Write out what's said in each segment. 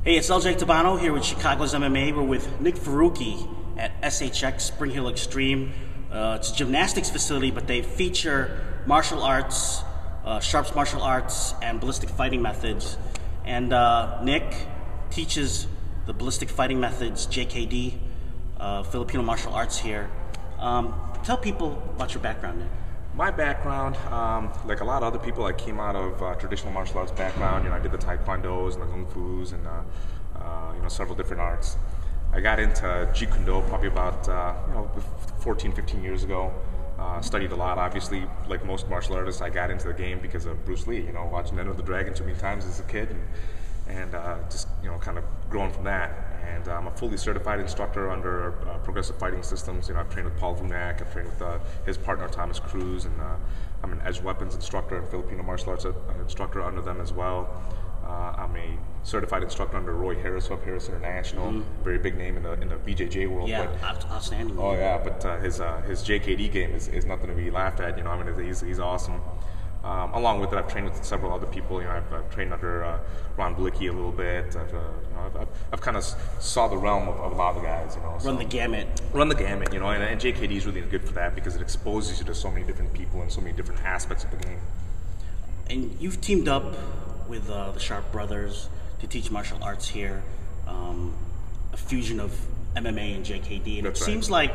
Hey, it's LJ Tabano here with Chicago's MMA. We're with Nick Farooqui at SHX Hll Extreme. It's a gymnastics facility, but they feature martial arts, Sharps martial arts, and ballistic fighting methods. And Nick teaches the ballistic fighting methods, JKD, Filipino martial arts here. Tell people about your background, Nick. My background, like a lot of other people, I came out of traditional martial arts background. I did the taekwondos and the kung fus and several different arts. I got into Jeet Kune Do probably about 14, 15 years ago. Studied a lot, obviously, like most martial artists. I got into the game because of Bruce Lee. Watching Enter the Dragon too many times as a kid, and just kind of growing from that. And I'm a fully certified instructor under Progressive Fighting Systems. I've trained with Paul Vunak, I've trained with his partner Thomas Cruz, and I'm an edge weapons instructor and Filipino martial arts instructor under them as well. I'm a certified instructor under Roy Harris of Harris International, very big name in the BJJ world. Yeah, but, outstanding. Oh yeah, but his JKD game is nothing to be laughed at. He's awesome. Along with it, I've trained with several other people. I've trained under Ron Blicky a little bit. I've kind of saw the realm of a lot of the guys. Run the gamut. Run the gamut. And JKD is really good for that because it exposes you to so many different people and so many different aspects of the game. And you've teamed up with the Sharp brothers to teach martial arts here, a fusion of MMA and JKD. And That's it right. seems like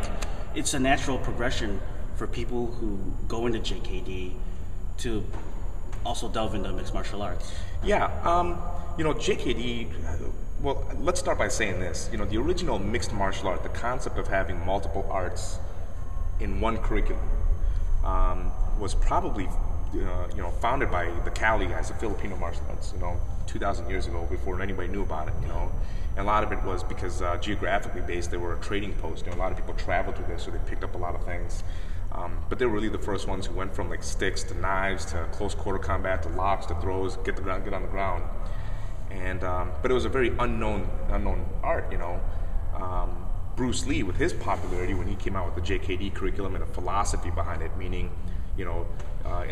it's a natural progression for people who go into JKD to also delve into mixed martial arts. Yeah, JKD, well, let's start by saying this. The original mixed martial art, the concept of having multiple arts in one curriculum, was probably, founded by the Cali guys, the Filipino martial arts, 2,000 years ago, before anybody knew about it, And a lot of it was because geographically based, they were a trading post. A lot of people traveled through this, so they picked up a lot of things. But they were really the first ones who went from like sticks to knives to close quarter combat to locks to throws, get on the ground. And but it was a very unknown art, Bruce Lee, with his popularity when he came out with the JKD curriculum and a philosophy behind it, meaning, in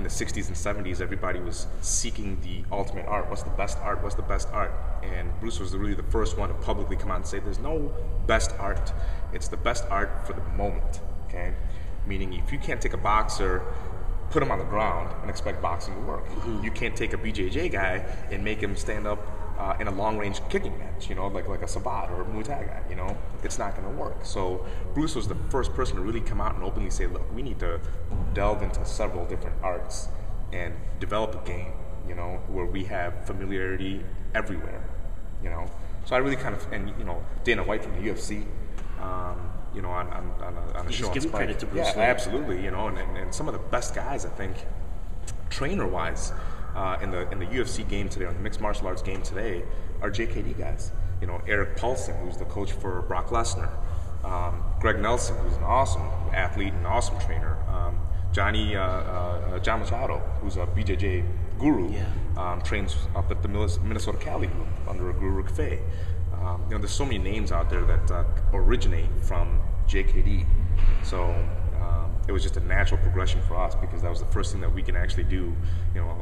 the 60s and 70s, everybody was seeking the ultimate art. What's the best art? What's the best art? And Bruce was really the first one to publicly come out and say, there's no best art. It's the best art for the moment, okay? Meaning if you can't take a boxer, put him on the ground and expect boxing to work. You can't take a BJJ guy and make him stand up in a long-range kicking match, like a Sabat or a Muay Thai guy, It's not going to work. So Bruce was the first person to really come out and openly say, look, we need to delve into several different arts and develop a game, where we have familiarity everywhere, So I really kind of, and Dana White from the UFC, on a show. Just giving credit to Bruce Lee. Yeah, absolutely. And some of the best guys, I think, trainer-wise, in the UFC game today, or the mixed martial arts game today, are JKD guys. Eric Paulson, who's the coach for Brock Lesnar, Greg Nelson, who's an awesome athlete and awesome trainer, John Machado, who's a BJJ guru, trains up at the Minnesota Cali group under Guru Rukfe. There's so many names out there that originate from JKD. So it was just a natural progression for us because that was the first thing that we can actually do,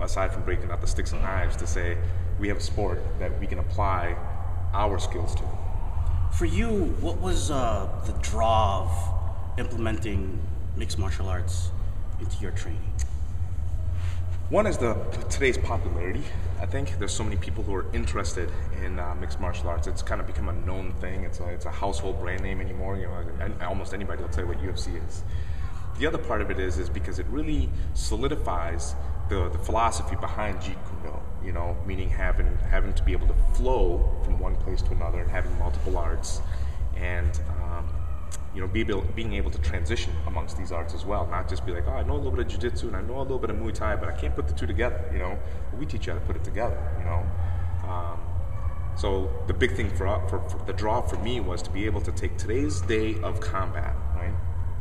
aside from breaking out the sticks and knives, to say we have a sport that we can apply our skills to. For you, what was the draw of implementing mixed martial arts into your training? One is today's popularity. I think there's so many people who are interested in mixed martial arts. It's kind of become a known thing. It's a household brand name anymore. Almost anybody will tell you what UFC is. The other part of it is because it really solidifies the philosophy behind Jeet Kune Do. Meaning having to be able to flow from one place to another and having multiple arts, and being able to transition amongst these arts as well, not just be like, oh, I know a little bit of jiu-jitsu and I know a little bit of Muay Thai, but I can't put the two together, We teach you how to put it together, So the big thing for the draw for me was to be able to take today's day of combat, right,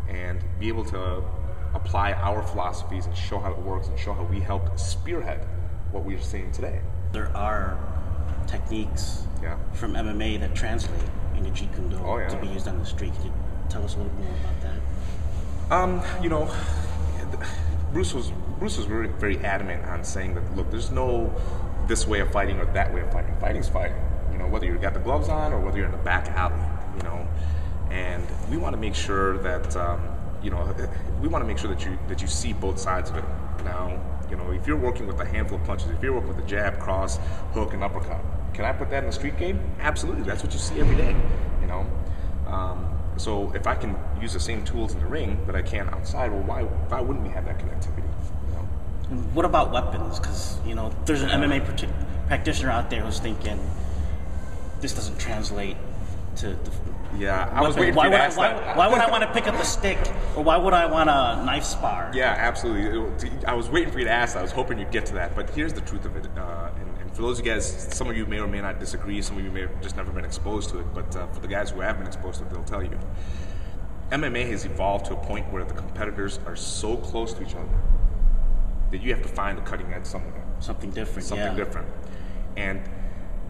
and be able to apply our philosophies and show how it works and show how we help spearhead what we're seeing today. There are techniques from MMA that translate into Jeet Kune Do to be used on the street. Could you tell us a little more about that? Bruce was very, very adamant on saying that, look, there's no this way of fighting or that way of fighting. Fighting's fighting. whether you got the gloves on or whether you're in the back alley, you know. And we want to make sure that we want to make sure that you see both sides of it. Now, you know, if you're working with a handful of punches, if you're working with a jab, cross, hook, and uppercut, can I put that in the street game? Absolutely. That's what you see every day, you know. So if I can use the same tools in the ring that I can outside, well, why wouldn't we have that connectivity? You know? And what about weapons? Because, you know, there's an MMA practitioner out there who's thinking this doesn't translate to the I was waiting for you to ask that. Why would I want to pick up a stick, or why would I want to knife spar? Yeah, absolutely. I was waiting for you to ask that. I was hoping you'd get to that. But here's the truth of it. And for those of you guys, some of you may or may not disagree. Some of you may have just never been exposed to it. But for the guys who have been exposed to it, they'll tell you. MMA has evolved to a point where the competitors are so close to each other that you have to find the cutting edge somewhere. Something different. Something different. And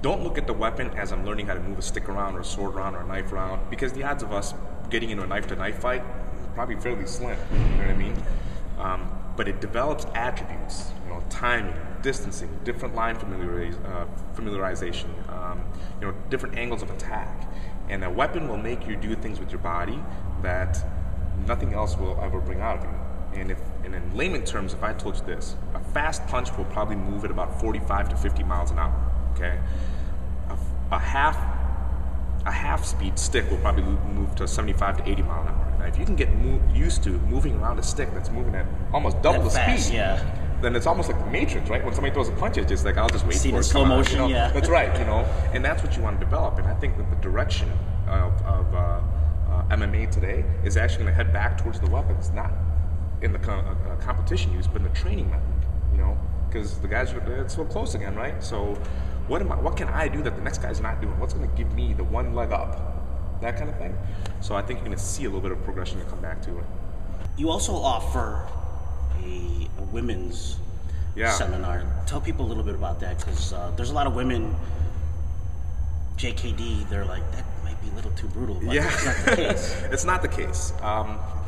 don't look at the weapon as I'm learning how to move a stick around or a sword around or a knife around, because the odds of us getting into a knife-to-knife fight are probably fairly slim, you know what I mean? But it develops attributes, you know, timing, distancing, different line familiarization, you know, different angles of attack. And a weapon will make you do things with your body that nothing else will ever bring out of you. And in layman terms, if I told you this, a fast punch will probably move at about 45 to 50 miles an hour, okay? A half speed stick will probably move to 75 to 80 miles an hour. Now, if you can get used to moving around a stick that's moving at almost double the speed, then it's almost like the Matrix, right? When somebody throws a punch, it's just like, I'll just wait for it. Slow motion, you know? That's right, you know, and that's what you want to develop. And I think that the direction of MMA today is actually going to head back towards the weapons, not in the competition use, but in the training method, you know, because the guys are so close again, right? So what can I do that the next guy's not doing? What's going to give me the one leg up? That kind of thing. So I think you're going to see a little bit of progression to come back to it. You also offer a women's seminar. Tell people a little bit about that, because there's a lot of women, JKD, they're like, that might be a little too brutal, but it's not the case. It's not the case.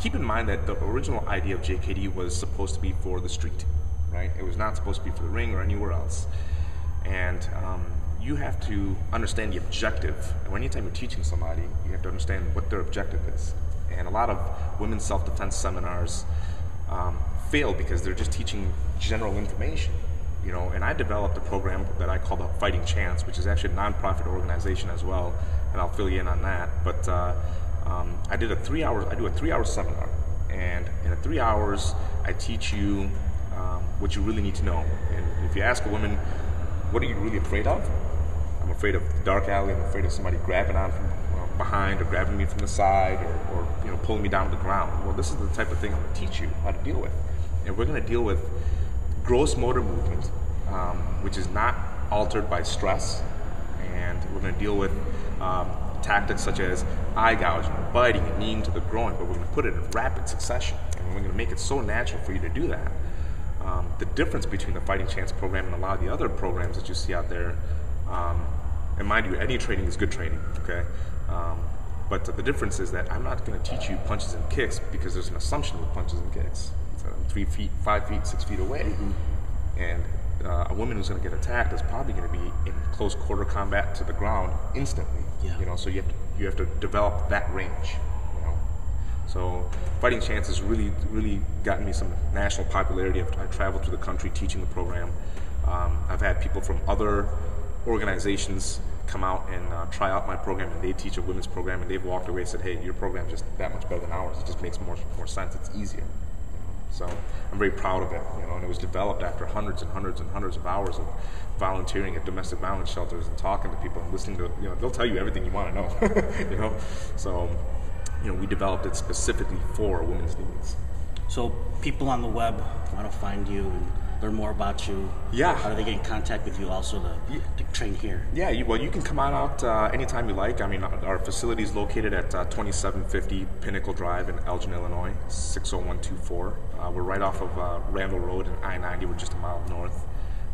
Keep in mind that the original idea of JKD was supposed to be for the street, right? It was not supposed to be for the ring or anywhere else. And you have to understand the objective. And anytime you're teaching somebody, you have to understand what their objective is. And a lot of women's self-defense seminars fail because they're just teaching general information. You know, and I developed a program that I call the Fighting Chance, which is actually a nonprofit organization as well, and I'll fill you in on that. But I do a 3-hour seminar, and in 3 hours, I teach you what you really need to know. And if you ask a woman, what are you really afraid of? I'm afraid of the dark alley. I'm afraid of somebody grabbing on from behind, or grabbing me from the side, or you know, pulling me down to the ground. Well, this is the type of thing I'm going to teach you how to deal with. And we're going to deal with gross motor movement, which is not altered by stress. And we're going to deal with tactics such as eye gouging, biting, and kneeing to the groin, but we're going to put it in rapid succession. And we're going to make it so natural for you to do that. The difference between the Fighting Chance program and a lot of the other programs that you see out there, and mind you, any training is good training, okay? But the difference is that I'm not going to teach you punches and kicks, because there's an assumption with punches and kicks. So I'm 3 feet, 5 feet, 6 feet away. And a woman who's going to get attacked is probably going to be in close quarter combat to the ground instantly. You know, so you have to develop that range. So Fighting Chance has really gotten me some national popularity. I traveled through the country teaching the program. I've had people from other organizations come out and try out my program, and they teach a women's program, and they've walked away and said, hey, your program's just that much better than ours. It just makes more sense. It's easier. So I'm very proud of it. And it was developed after hundreds and hundreds and hundreds of hours of volunteering at domestic violence shelters and talking to people and listening to, they'll tell you everything you want to know. So we developed it specifically for women's needs. So people on the web want to find you and learn more about you. Yeah. How do they get in contact with you also to train here? Yeah, you can come on out anytime you like. I mean, our facility is located at 2750 Pinnacle Drive in Elgin, Illinois, 60124. We're right off of Randall Road and I-90. We're just a mile north.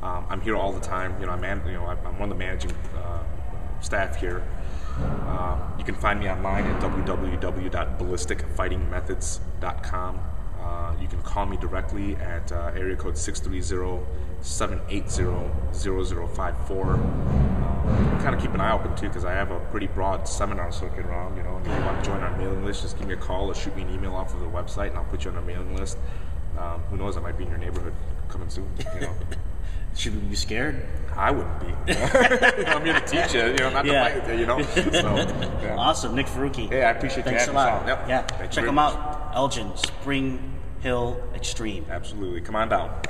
I'm here all the time. I'm one of the managing staff here. You can find me online at www.ballisticfightingmethods.com. You can call me directly at area code 630-780-0054. kind of keep an eye open too, because I have a pretty broad seminar circuit around. You know, and if you want to join our mailing list, just give me a call or shoot me an email off of the website, and I'll put you on our mailing list. Who knows? I might be in your neighborhood coming soon. You know. Should we be scared? I wouldn't be. You know, I'm here to teach you, not to fight with you, So, yeah. Awesome, Nick Farooqui. Yeah, I appreciate you having us on. Yep. Yeah, Thank check you him out, Elgin, Spring Hill Extreme. Absolutely. Come on down.